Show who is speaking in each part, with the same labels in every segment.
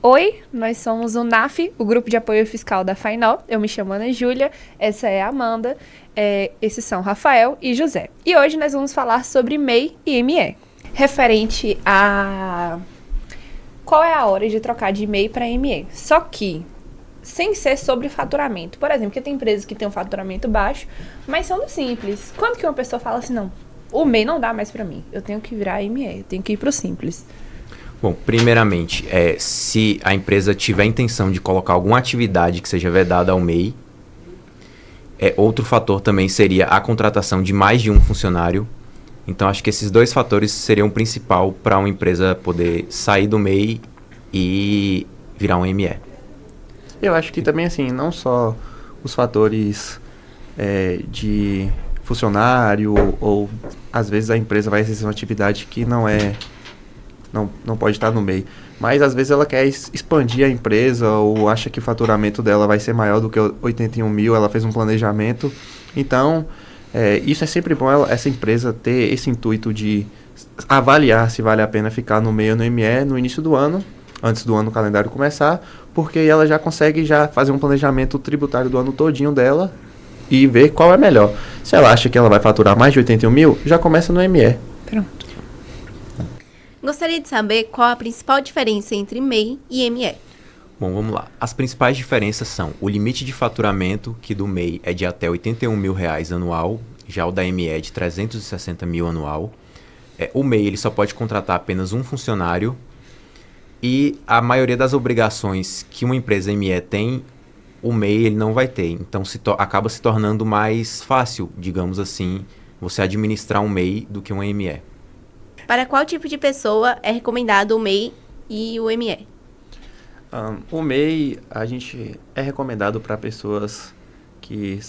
Speaker 1: Oi, nós somos o NAF, o Grupo de Apoio Fiscal da Fainó. Eu me chamo Ana Júlia, essa é a Amanda, esses são Rafael e José. E hoje nós vamos falar sobre MEI e ME, referente a qual é a hora de trocar de MEI para ME. Só que, sem ser sobre faturamento. Por exemplo, porque tem empresas que têm um faturamento baixo, mas são simples. Quando que uma pessoa fala assim, não, o MEI não dá mais para mim, eu tenho que virar ME, eu tenho que ir para o simples.
Speaker 2: Bom, primeiramente, se a empresa tiver a intenção de colocar alguma atividade que seja vedada ao MEI, outro fator também seria a contratação de mais de um funcionário. Então, acho que esses dois fatores seriam o principal para uma empresa poder sair do MEI e virar um ME.
Speaker 3: Eu acho que também, assim, não só os fatores de funcionário ou às vezes a empresa vai exercer uma atividade que não pode estar no MEI. Mas às vezes ela quer expandir a empresa ou acha que o faturamento dela vai ser maior do que 81 mil, ela fez um planejamento. Então, isso é sempre bom, essa empresa ter esse intuito de avaliar se vale a pena ficar no MEI ou no ME no início do ano, antes do ano o calendário começar, porque ela já consegue fazer um planejamento tributário do ano todinho dela e ver qual é melhor. Se ela acha que ela vai faturar mais de 81 mil, já começa no ME.
Speaker 1: Pronto.
Speaker 4: Gostaria de saber qual a principal diferença entre MEI e ME.
Speaker 2: Bom, vamos lá. As principais diferenças são o limite de faturamento, que do MEI é de até R$ 81 mil anual, já o da ME é de 360 mil anual. O MEI ele só pode contratar apenas um funcionário e a maioria das obrigações que uma empresa ME tem, o MEI ele não vai ter. Então acaba se tornando mais fácil, digamos assim, você administrar um MEI do que um ME.
Speaker 4: Para qual tipo de pessoa é recomendado o MEI e o ME?
Speaker 3: O MEI, a gente é recomendado para pessoas que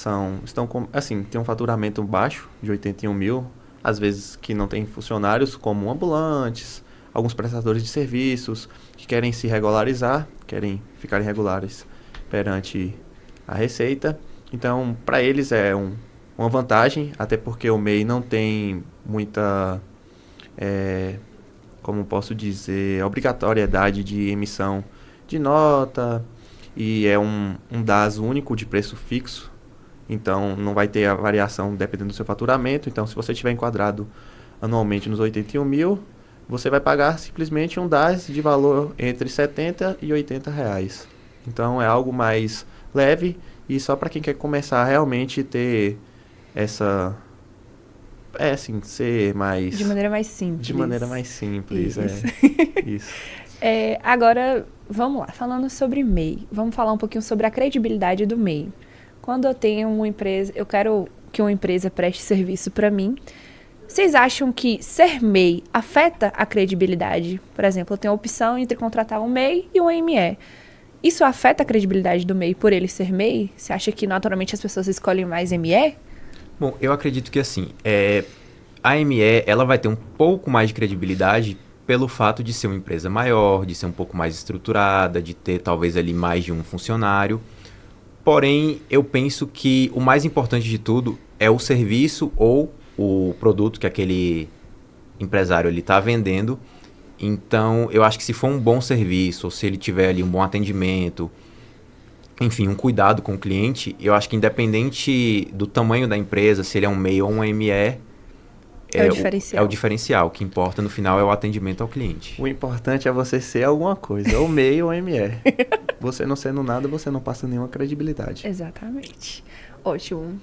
Speaker 3: têm um faturamento baixo, de 81 mil, às vezes que não tem funcionários, como ambulantes, alguns prestadores de serviços, que querem se regularizar, querem ficar regulares perante a Receita. Então, para eles é uma vantagem, até porque o MEI não tem muita... como posso dizer, obrigatoriedade de emissão de nota e é um DAS único de preço fixo, então não vai ter a variação dependendo do seu faturamento. Então, se você estiver enquadrado anualmente nos 81 mil, você vai pagar simplesmente um DAS de valor entre 70 e 80 reais. Então, é algo mais leve e só para quem quer começar a realmente ter essa... ser mais...
Speaker 1: De maneira mais simples.
Speaker 3: De maneira mais simples,
Speaker 1: Isso.
Speaker 3: Isso.
Speaker 1: Agora, vamos lá, falando sobre MEI. Vamos falar um pouquinho sobre a credibilidade do MEI. Quando eu tenho uma empresa, eu quero que uma empresa preste serviço para mim. Vocês acham que ser MEI afeta a credibilidade? Por exemplo, eu tenho a opção entre contratar um MEI e um ME. Isso afeta a credibilidade do MEI por ele ser MEI? Você acha que naturalmente as pessoas escolhem mais ME?
Speaker 2: Bom, eu acredito que assim, a ME ela vai ter um pouco mais de credibilidade pelo fato de ser uma empresa maior, de ser um pouco mais estruturada, de ter talvez ali mais de um funcionário. Porém, eu penso que o mais importante de tudo é o serviço ou o produto que aquele empresário está vendendo. Então, eu acho que se for um bom serviço, ou se ele tiver ali um bom atendimento, enfim, um cuidado com o cliente, eu acho que independente do tamanho da empresa, se ele é um MEI ou um ME,
Speaker 1: É o diferencial.
Speaker 2: É o diferencial. O que importa no final é o atendimento ao cliente.
Speaker 3: O importante é você ser alguma coisa, ou MEI ou ME. Você não sendo nada, você não passa nenhuma credibilidade.
Speaker 1: Exatamente. Ótimo.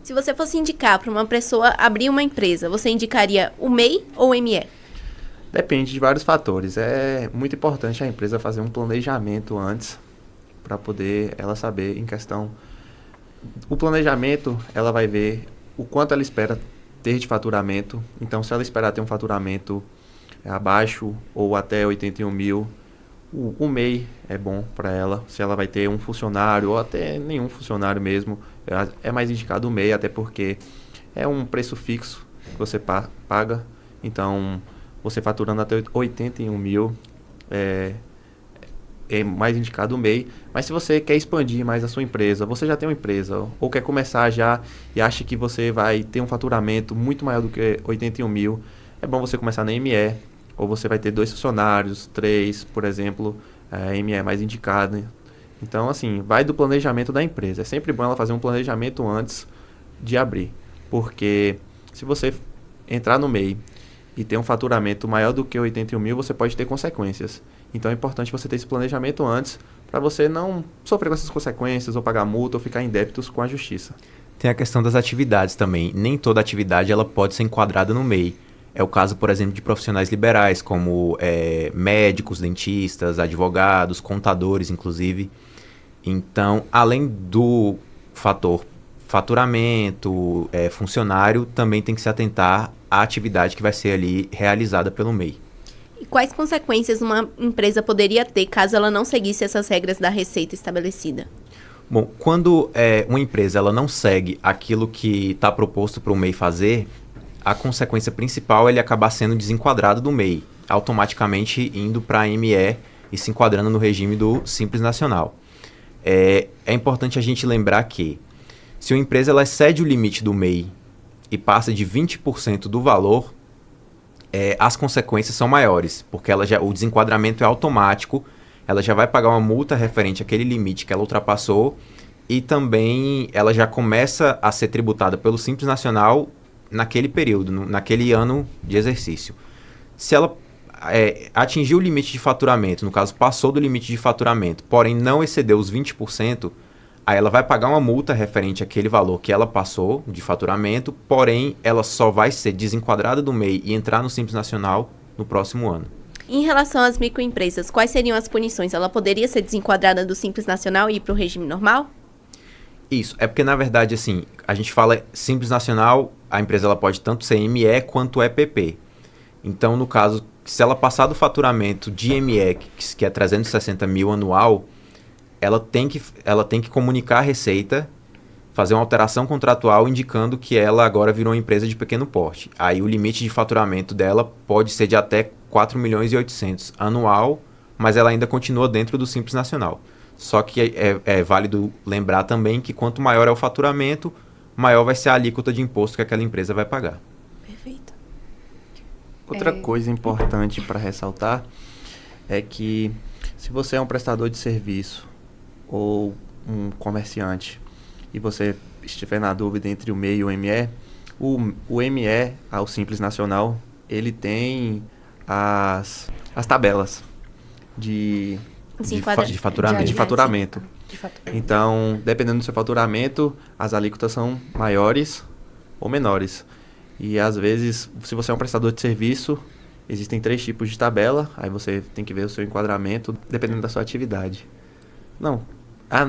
Speaker 4: Se você fosse indicar para uma pessoa abrir uma empresa, você indicaria o MEI ou o ME?
Speaker 3: Depende de vários fatores. É muito importante a empresa fazer um planejamento antes, para poder ela saber em questão. O planejamento, ela vai ver o quanto ela espera ter de faturamento. Então, se ela esperar ter um faturamento abaixo ou até 81 mil, o MEI é bom para ela. Se ela vai ter um funcionário ou até nenhum funcionário mesmo, é mais indicado o MEI, até porque é um preço fixo que você paga. Então, você faturando até 81 mil, é mais indicado o MEI. Mas se você quer expandir mais a sua empresa, você já tem uma empresa, ou quer começar já e acha que você vai ter um faturamento muito maior do que 81 mil, é bom você começar na ME, ou você vai ter 2 funcionários, 3, por exemplo, a ME é mais indicada. Então, assim, vai do planejamento da empresa. É sempre bom ela fazer um planejamento antes de abrir, porque se você entrar no MEI e ter um faturamento maior do que 81 mil, você pode ter consequências. Então é importante você ter esse planejamento antes, para você não sofrer com essas consequências, ou pagar multa, ou ficar em débitos com a justiça.
Speaker 2: Tem a questão das atividades também. Nem toda atividade ela pode ser enquadrada no MEI. É o caso, por exemplo, de profissionais liberais, como médicos, dentistas, advogados, contadores, inclusive. Então, além do fator faturamento, funcionário, também tem que se atentar à atividade que vai ser ali realizada pelo MEI.
Speaker 4: E quais consequências uma empresa poderia ter caso ela não seguisse essas regras da receita estabelecida?
Speaker 2: Bom, quando uma empresa ela não segue aquilo que está proposto para o MEI fazer, a consequência principal é ele acabar sendo desenquadrado do MEI, automaticamente indo para a ME e se enquadrando no regime do Simples Nacional. É importante a gente lembrar que, se uma empresa ela excede o limite do MEI e passa de 20% do valor, as consequências são maiores, porque o desenquadramento é automático, ela já vai pagar uma multa referente àquele limite que ela ultrapassou e também ela já começa a ser tributada pelo Simples Nacional naquele período, naquele ano de exercício. Se ela atingiu o limite de faturamento, no caso passou do limite de faturamento, porém não excedeu os 20%, aí ela vai pagar uma multa referente àquele valor que ela passou de faturamento, porém ela só vai ser desenquadrada do MEI e entrar no Simples Nacional no próximo ano.
Speaker 4: Em relação às microempresas, quais seriam as punições? Ela poderia ser desenquadrada do Simples Nacional e ir para o regime normal?
Speaker 2: Isso, é porque na verdade assim, a gente fala Simples Nacional, a empresa ela pode tanto ser ME quanto EPP. Então, no caso, se ela passar do faturamento de ME, que é 360 mil anual, ela tem que comunicar a Receita, fazer uma alteração contratual indicando que ela agora virou uma empresa de pequeno porte. Aí o limite de faturamento dela pode ser de até 4 milhões e 800 anual, mas ela ainda continua dentro do Simples Nacional. Só que é válido lembrar também que quanto maior é o faturamento, maior vai ser a alíquota de imposto que aquela empresa vai pagar.
Speaker 4: Perfeito.
Speaker 3: Outra coisa importante para ressaltar é que se você é um prestador de serviço ou um comerciante e você estiver na dúvida entre o MEI e o ME, o ME, o Simples Nacional, ele tem as tabelas de faturamento. Então, dependendo do seu faturamento, as alíquotas são maiores ou menores. E às vezes, se você é um prestador de serviço, existem 3 tipos de tabela, aí você tem que ver o seu enquadramento, dependendo da sua atividade. Não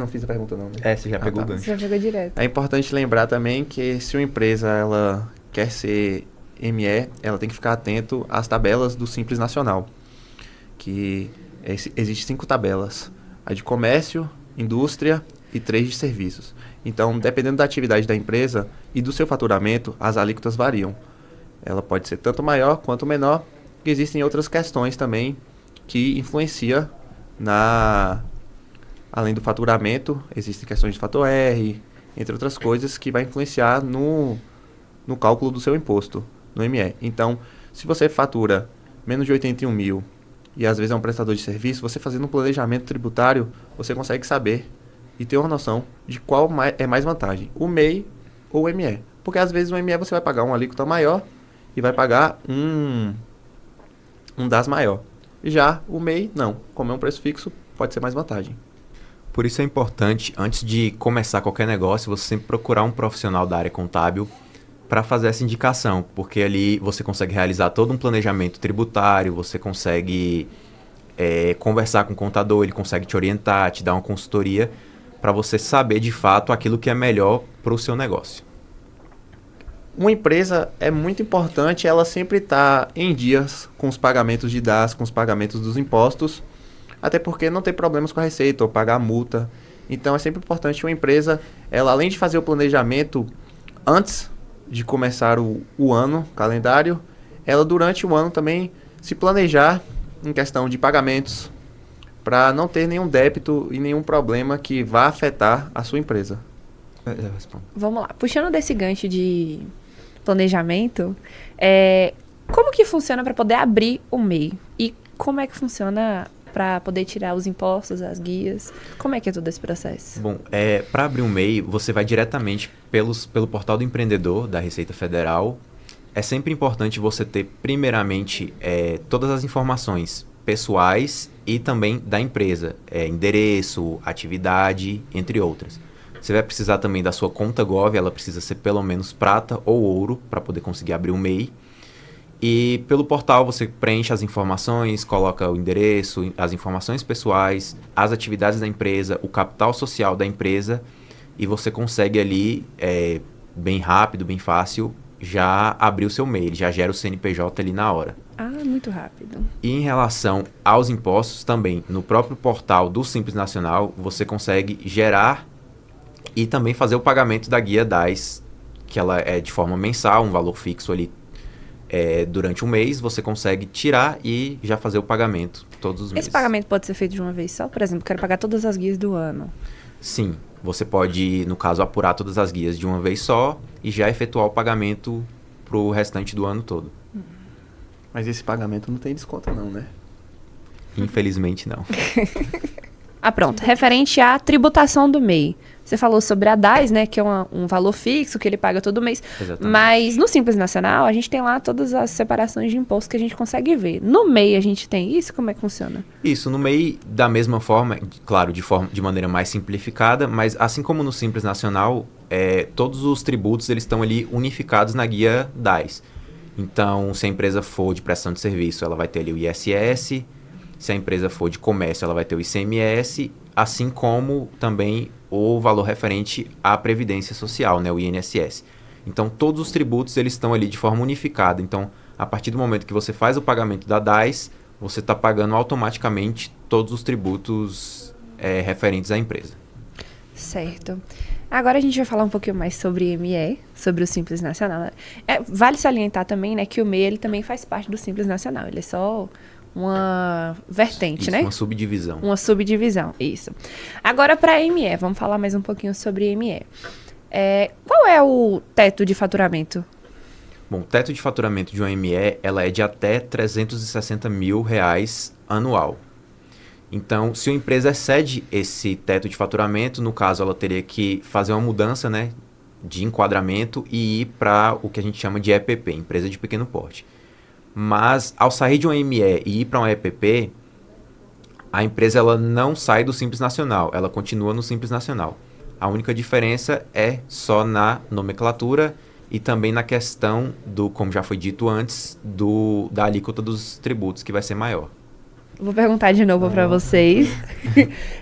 Speaker 3: fiz a pergunta não, né?
Speaker 2: Você já pegou o gancho.
Speaker 1: Você já pegou direto.
Speaker 3: É importante lembrar também que se uma empresa ela quer ser ME, ela tem que ficar atento às tabelas do Simples Nacional, que existem 5 tabelas, a de comércio, indústria e 3 de serviços. Então, dependendo da atividade da empresa e do seu faturamento, as alíquotas variam. Ela pode ser tanto maior quanto menor, e existem outras questões também que influenciam além do faturamento, existem questões de fator R, entre outras coisas, que vai influenciar no cálculo do seu imposto, no ME. Então, se você fatura menos de 81 mil e às vezes é um prestador de serviço, você fazendo um planejamento tributário, você consegue saber e ter uma noção de qual é mais vantagem, o MEI ou o ME. Porque às vezes o ME você vai pagar uma alíquota maior e vai pagar um DAS maior. Já o MEI, não. Como é um preço fixo, pode ser mais vantagem.
Speaker 2: Por isso é importante, antes de começar qualquer negócio, você sempre procurar um profissional da área contábil para fazer essa indicação, porque ali você consegue realizar todo um planejamento tributário, você consegue conversar com o contador, ele consegue te orientar, te dar uma consultoria, para você saber de fato aquilo que é melhor para o seu negócio.
Speaker 3: Uma empresa é muito importante ela sempre estar em dias com os pagamentos de DAS, com os pagamentos dos impostos, até porque não tem problemas com a receita ou pagar a multa. Então é sempre importante uma empresa, ela além de fazer o planejamento antes de começar o ano calendário, ela durante o ano também se planejar em questão de pagamentos para não ter nenhum débito e nenhum problema que vá afetar a sua empresa.
Speaker 1: Vamos lá. Puxando desse gancho de planejamento, Como que funciona para poder abrir o MEI? E como é que funciona para poder tirar os impostos, as guias? Como é que é todo esse processo?
Speaker 2: Bom, para abrir um MEI, você vai diretamente pelo portal do empreendedor da Receita Federal. É sempre importante você ter, primeiramente, todas as informações pessoais e também da empresa. Endereço, atividade, entre outras. Você vai precisar também da sua conta Gov, ela precisa ser pelo menos prata ou ouro para poder conseguir abrir um MEI. E pelo portal você preenche as informações, coloca o endereço, as informações pessoais, as atividades da empresa, o capital social da empresa e você consegue ali, bem rápido, bem fácil, já abrir o seu MEI, ele já gera o CNPJ ali na hora.
Speaker 1: Ah, muito rápido.
Speaker 2: E em relação aos impostos também, no próprio portal do Simples Nacional, você consegue gerar e também fazer o pagamento da guia DAS, que ela é de forma mensal, um valor fixo ali. Durante um mês, você consegue tirar e já fazer o pagamento todos os meses.
Speaker 1: Esse pagamento pode ser feito de uma vez só? Por exemplo, quero pagar todas as guias do ano.
Speaker 2: Sim, você pode, no caso, apurar todas as guias de uma vez só e já efetuar o pagamento para o restante do ano todo.
Speaker 3: Mas esse pagamento não tem desconto não, né?
Speaker 2: Infelizmente, não.
Speaker 1: Pronto. Referente à tributação do MEI. Você falou sobre a DAS, né? Que é um valor fixo que ele paga todo mês.
Speaker 2: Exatamente.
Speaker 1: Mas no Simples Nacional, a gente tem lá todas as separações de impostos que a gente consegue ver. No MEI, a gente tem isso? Como é que funciona?
Speaker 2: Isso, no MEI, da mesma forma, claro, de maneira mais simplificada, mas assim como no Simples Nacional, todos os tributos eles estão ali unificados na guia DAS. Então, se a empresa for de prestação de serviço, ela vai ter ali o ISS. Se a empresa for de comércio, ela vai ter o ICMS, assim como também o valor referente à Previdência Social, né, o INSS. Então, todos os tributos eles estão ali de forma unificada. Então, a partir do momento que você faz o pagamento da DAS, você está pagando automaticamente todos os tributos referentes à empresa.
Speaker 1: Certo. Agora a gente vai falar um pouquinho mais sobre ME, sobre o Simples Nacional. Vale salientar também, né, que o MEI ele também faz parte do Simples Nacional. Ele é só uma vertente,
Speaker 2: Isso,
Speaker 1: né?
Speaker 2: uma subdivisão.
Speaker 1: Uma subdivisão, isso. Agora, para a ME, vamos falar mais um pouquinho sobre ME. Qual é o teto de faturamento?
Speaker 2: Bom, o teto de faturamento de uma ME, ela é de até R$360 mil anual. Então, se a empresa excede esse teto de faturamento, no caso, ela teria que fazer uma mudança, né, de enquadramento e ir para o que a gente chama de EPP, empresa de pequeno porte. Mas, ao sair de uma ME e ir para uma EPP, a empresa ela não sai do Simples Nacional, ela continua no Simples Nacional. A única diferença é só na nomenclatura e também na questão do, como já foi dito antes, da alíquota dos tributos, que vai ser maior.
Speaker 1: Vou perguntar de novo para vocês,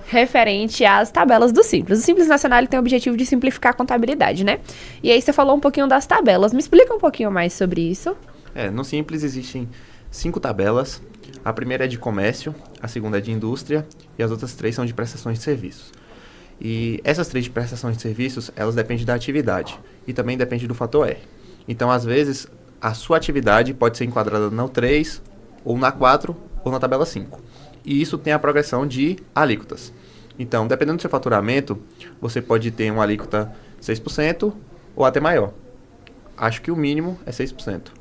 Speaker 1: referente às tabelas do Simples. O Simples Nacional ele tem o objetivo de simplificar a contabilidade, né? E aí você falou um pouquinho das tabelas. Me explica um pouquinho mais sobre isso.
Speaker 3: No Simples existem 5 tabelas. A primeira é de comércio, a segunda é de indústria e as outras 3 são de prestações de serviços. E essas 3 de prestações de serviços, elas dependem da atividade e também depende do fator R. Então, às vezes, a sua atividade pode ser enquadrada na 3, ou na 4, ou na tabela 5. E isso tem a progressão de alíquotas. Então, dependendo do seu faturamento, você pode ter uma alíquota 6% ou até maior. Acho que o mínimo é 6%.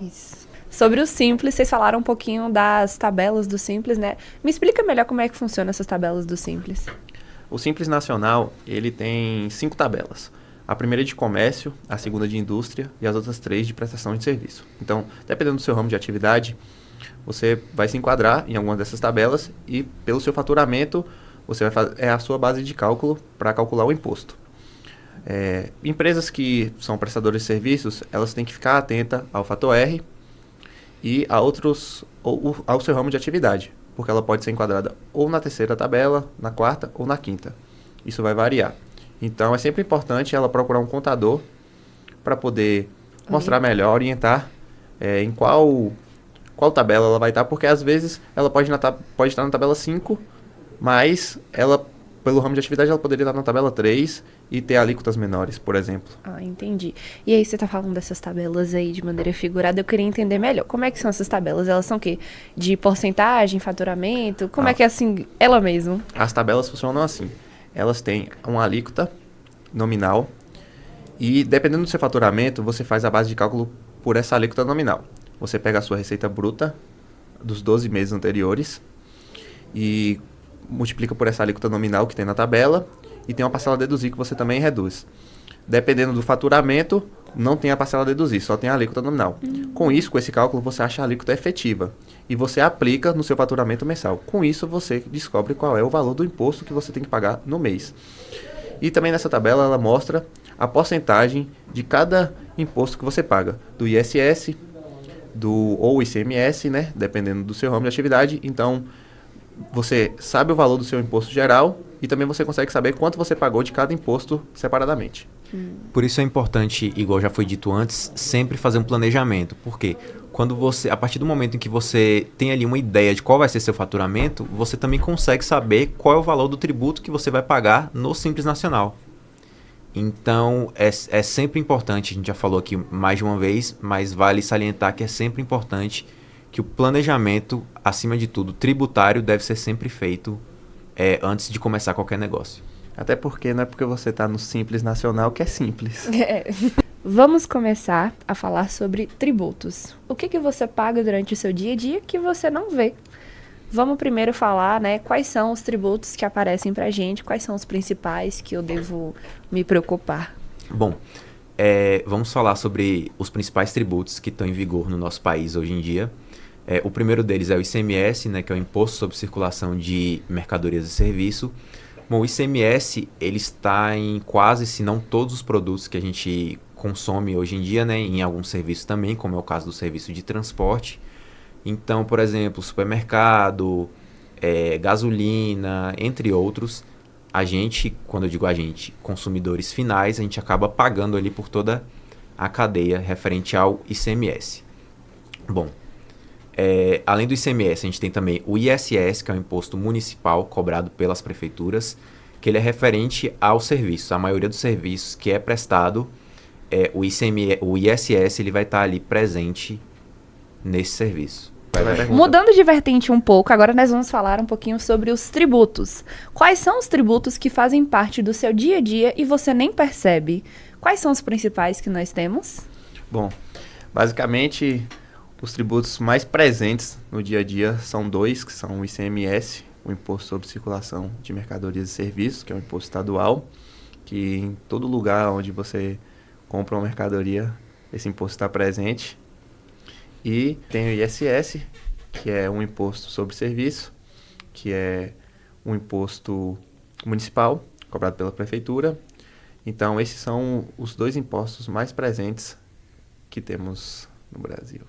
Speaker 1: Isso. Sobre o Simples, vocês falaram um pouquinho das tabelas do Simples, né? Me explica melhor como é que funcionam essas tabelas do Simples.
Speaker 3: O Simples Nacional, ele tem 5 tabelas. A primeira é de comércio, a segunda de indústria e as outras 3 de prestação de serviço. Então, dependendo do seu ramo de atividade, você vai se enquadrar em alguma dessas tabelas e, pelo seu faturamento, você vai fazer a sua base de cálculo para calcular o imposto. Empresas que são prestadores de serviços, elas têm que ficar atentas ao fator R e ao seu ramo de atividade, porque ela pode ser enquadrada ou na terceira tabela, na quarta ou na quinta. Isso vai variar. Então, é sempre importante ela procurar um contador para poder mostrar melhor, orientar em qual tabela ela vai estar, porque às vezes ela pode estar na tabela 5, mas ela, pelo ramo de atividade, ela poderia estar na tabela 3 e ter alíquotas menores, por exemplo.
Speaker 1: Entendi. E aí você está falando dessas tabelas aí de maneira figurada, eu queria entender melhor. Como é que são essas tabelas? Elas são o quê? De porcentagem, faturamento? Como é que é assim, ela mesmo?
Speaker 3: As tabelas funcionam assim. Elas têm uma alíquota nominal e, dependendo do seu faturamento, você faz a base de cálculo por essa alíquota nominal. você pega a sua receita bruta dos 12 meses anteriores e multiplica por essa alíquota nominal que tem na tabela e tem uma parcela a deduzir que você também reduz. Dependendo do faturamento, não tem a parcela a deduzir, só tem a alíquota nominal. Com isso, com esse cálculo, você acha a alíquota efetiva e você aplica no seu faturamento mensal. Com isso, você descobre qual é o valor do imposto que você tem que pagar no mês. E também nessa tabela, ela mostra a porcentagem de cada imposto que você paga, do ISS, ou ICMS, né, dependendo do seu ramo de atividade. Então, você sabe o valor do seu imposto geral e também você consegue saber quanto você pagou de cada imposto separadamente.
Speaker 2: Por isso é importante, igual já foi dito antes, sempre fazer um planejamento. Porque a partir do momento em que você tem ali uma ideia de qual vai ser seu faturamento, você também consegue saber qual é o valor do tributo que você vai pagar no Simples Nacional. Então, é sempre importante, a gente já falou aqui mais de uma vez, mas vale salientar que é sempre importante que o planejamento, acima de tudo, tributário, deve ser sempre feito antes de começar qualquer negócio.
Speaker 3: Até porque não é porque você está no Simples Nacional que é simples.
Speaker 1: Vamos começar a falar sobre tributos. O que você paga durante o seu dia a dia que você não vê? Vamos primeiro falar, né, quais são os tributos que aparecem pra gente, quais são os principais que eu devo me preocupar.
Speaker 2: Bom, vamos falar sobre os principais tributos que estão em vigor no nosso país hoje em dia. O primeiro deles é o ICMS, né, que é o Imposto sobre Circulação de Mercadorias e Serviços. Bom, o ICMS, ele está em quase, se não todos os produtos que a gente consome hoje em dia, né, em alguns serviços também, como é o caso do serviço de transporte. Então, por exemplo, supermercado, gasolina, entre outros, a gente, quando eu digo a gente, consumidores finais, a gente acaba pagando ali por toda a cadeia referente ao ICMS. Bom, além do ICMS, a gente tem também o ISS, que é o imposto municipal cobrado pelas prefeituras, que ele é referente aos serviços. A maioria dos serviços que é prestado, o ISS ele vai estar ali presente nesse serviço.
Speaker 1: Mudando de vertente um pouco, agora nós vamos falar um pouquinho sobre os tributos. Quais são os tributos que fazem parte do seu dia a dia e você nem percebe? Quais são os principais que nós temos?
Speaker 3: Bom, basicamente, os tributos mais presentes no dia a dia são dois, que são o ICMS, o Imposto sobre Circulação de Mercadorias e Serviços, que é um imposto estadual, que em todo lugar onde você compra uma mercadoria, esse imposto está presente. E tem o ISS, que é um imposto sobre serviço, que é um imposto municipal, cobrado pela prefeitura. Então, esses são os dois impostos mais presentes que temos no Brasil.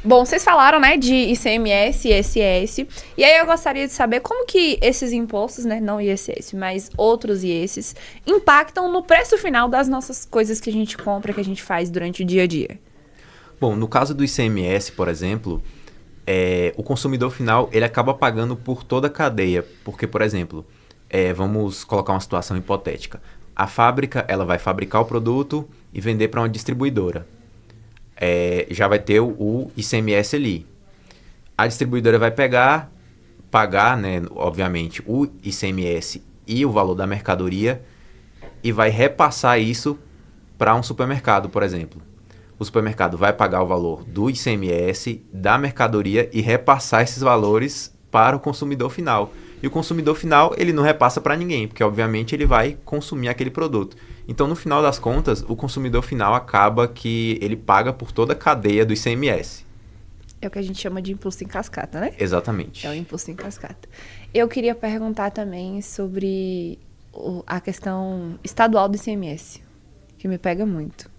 Speaker 1: Bom, vocês falaram, né, de ICMS e ISS, e aí eu gostaria de saber como que esses impostos, né, não ISS, mas outros ISS, impactam no preço final das nossas coisas que a gente compra, que a gente faz durante o dia a dia.
Speaker 2: Bom, no caso do ICMS, por exemplo, o consumidor final ele acaba pagando por toda a cadeia. Porque, por exemplo, vamos colocar uma situação hipotética. A fábrica ela vai fabricar o produto e vender para uma distribuidora. Já vai ter o ICMS ali. A distribuidora vai pagar, né, obviamente, o ICMS e o valor da mercadoria e vai repassar isso para um supermercado, por exemplo. O supermercado vai pagar o valor do ICMS, da mercadoria e repassar esses valores para o consumidor final. E o consumidor final, ele não repassa para ninguém, porque obviamente ele vai consumir aquele produto. Então, no final das contas, o consumidor final acaba que ele paga por toda a cadeia do ICMS.
Speaker 1: É o que a gente chama de imposto em cascata, né?
Speaker 2: Exatamente.
Speaker 1: É o imposto em cascata. Eu queria perguntar também sobre a questão estadual do ICMS, que me pega muito.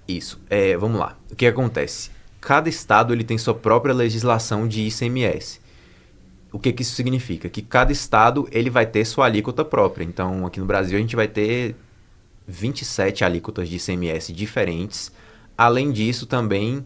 Speaker 2: Isso. Vamos lá. O que acontece? Cada estado ele tem sua própria legislação de ICMS. O que isso significa? Que cada estado ele vai ter sua alíquota própria. Então, aqui no Brasil, a gente vai ter 27 alíquotas de ICMS diferentes. Além disso, também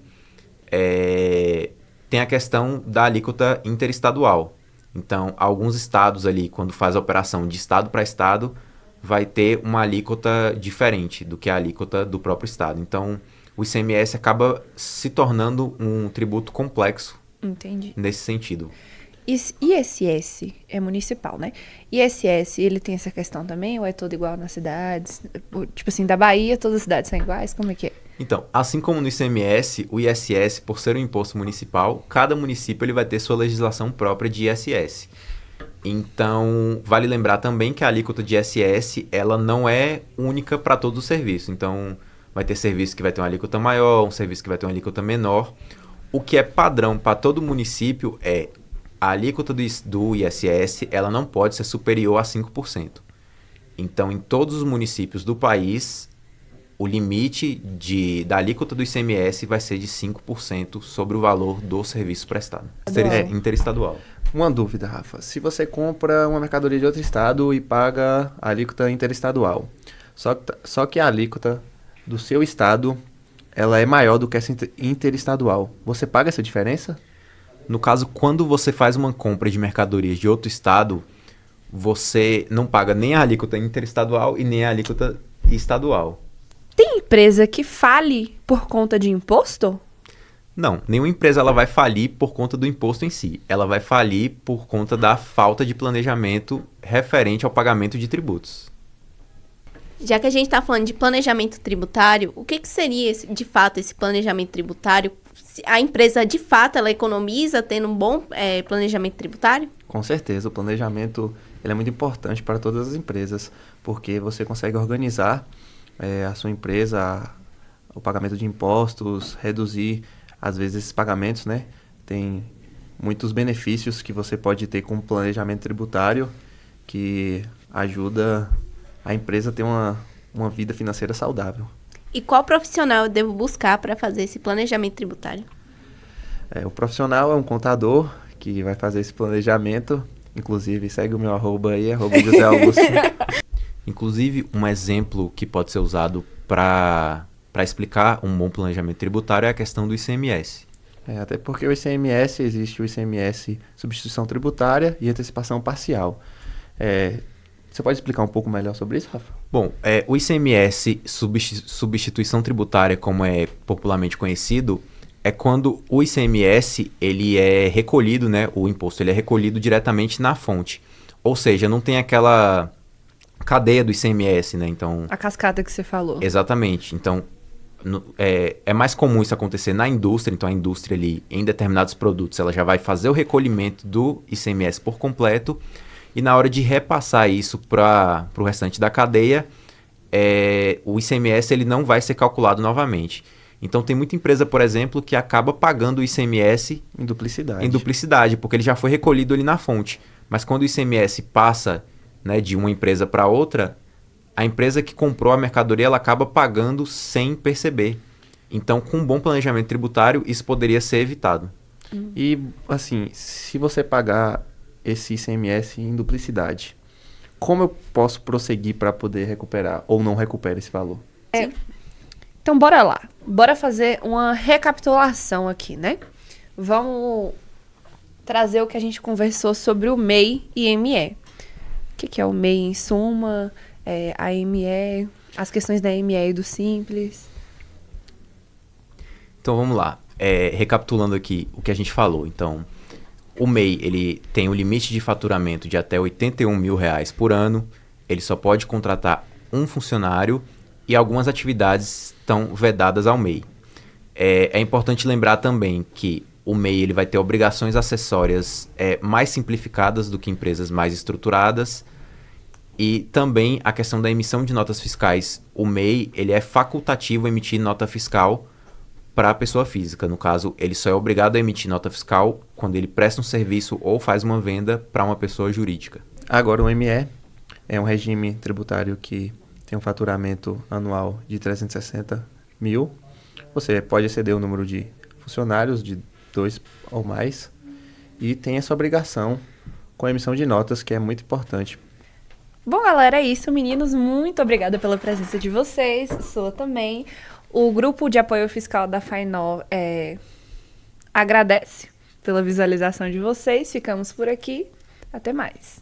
Speaker 2: tem a questão da alíquota interestadual. Então, alguns estados ali, quando faz a operação de estado para estado, vai ter uma alíquota diferente do que a alíquota do próprio estado. Então, o ICMS acaba se tornando um tributo complexo.
Speaker 1: Entendi.
Speaker 2: Nesse sentido.
Speaker 1: ISS é municipal, né? ISS, ele tem essa questão também, ou é todo igual nas cidades? Tipo assim, da Bahia, todas as cidades são iguais? Como é que é?
Speaker 2: Então, assim como no ICMS, o ISS, por ser um imposto municipal, cada município ele vai ter sua legislação própria de ISS. Então, vale lembrar também que a alíquota de ISS, ela não é única para todo o serviço. Então, vai ter serviço que vai ter uma alíquota maior, um serviço que vai ter uma alíquota menor. O que é padrão para todo município é a alíquota do ISS, ela não pode ser superior a 5%. Então, em todos os municípios do país, o limite da alíquota do ICMS vai ser de 5% sobre o valor do serviço prestado. Interestadual.
Speaker 3: Uma dúvida, Rafa. Se você compra uma mercadoria de outro estado e paga a alíquota interestadual, só que a alíquota do seu estado ela é maior do que essa interestadual, você paga essa diferença?
Speaker 2: No caso, quando você faz uma compra de mercadorias de outro estado, você não paga nem a alíquota interestadual e nem a alíquota estadual.
Speaker 1: Tem empresa que fale por conta de imposto?
Speaker 2: Não, nenhuma empresa ela vai falir por conta do imposto em si. Ela vai falir por conta da falta de planejamento referente ao pagamento de tributos.
Speaker 4: Já que a gente está falando de planejamento tributário, o que seria, de fato, esse planejamento tributário? A empresa, de fato, ela economiza tendo um bom planejamento tributário?
Speaker 3: Com certeza, o planejamento ele é muito importante para todas as empresas, porque você consegue organizar a sua empresa, o pagamento de impostos, reduzir, às vezes, esses pagamentos, né? Tem muitos benefícios que você pode ter com o planejamento tributário que ajuda a empresa a ter uma vida financeira saudável.
Speaker 4: E qual profissional eu devo buscar para fazer esse planejamento tributário?
Speaker 3: O profissional é um contador que vai fazer esse planejamento. Inclusive, segue o meu @, José Augusto.
Speaker 2: Inclusive, um exemplo que pode ser usado para explicar um bom planejamento tributário é a questão do ICMS.
Speaker 3: Até porque o ICMS, existe o ICMS substituição tributária e antecipação parcial. Você pode explicar um pouco melhor sobre isso, Rafa?
Speaker 2: Bom, o ICMS substituição tributária, como é popularmente conhecido, é quando o ICMS ele é recolhido, né, o imposto ele é recolhido diretamente na fonte. Ou seja, não tem aquela cadeia do ICMS, né? Então,
Speaker 1: A cascata que você falou.
Speaker 2: exatamente. Então, é mais comum isso acontecer na indústria. Então, a indústria ali, em determinados produtos, ela já vai fazer o recolhimento do ICMS por completo. E na hora de repassar isso para o restante da cadeia, o ICMS ele não vai ser calculado novamente. Então, tem muita empresa, por exemplo, que acaba pagando o ICMS
Speaker 3: Em duplicidade.
Speaker 2: em duplicidade, porque ele já foi recolhido ali na fonte. Mas quando o ICMS passa, né, de uma empresa para outra, a empresa que comprou a mercadoria ela acaba pagando sem perceber. Então, com um bom planejamento tributário, isso poderia ser evitado.
Speaker 3: E, assim, se você pagar esse ICMS em duplicidade, como eu posso prosseguir para poder recuperar ou não recupera esse valor?
Speaker 1: Então, bora lá. Bora fazer uma recapitulação aqui, né? Vamos trazer o que a gente conversou sobre o MEI e ME. O que é o MEI em suma, a ME, as questões da ME e do Simples.
Speaker 2: Então, vamos lá. Recapitulando aqui o que a gente falou. Então, o MEI ele tem um limite de faturamento de até R$81 mil por ano. Ele só pode contratar um funcionário e algumas atividades estão vedadas ao MEI. É importante lembrar também que o MEI ele vai ter obrigações acessórias mais simplificadas do que empresas mais estruturadas. E também a questão da emissão de notas fiscais. O MEI ele é facultativo a emitir nota fiscal para a pessoa física. No caso, ele só é obrigado a emitir nota fiscal quando ele presta um serviço ou faz uma venda para uma pessoa jurídica.
Speaker 3: Agora, o ME é um regime tributário que tem um faturamento anual de 360 mil. Você pode exceder o número de funcionários de 2 ou mais e tem essa obrigação com a emissão de notas, que é muito importante.
Speaker 1: Bom, galera, é isso. Meninos, muito obrigada pela presença de vocês. Sua também. O grupo de apoio fiscal da Fainó agradece pela visualização de vocês. Ficamos por aqui. Até mais.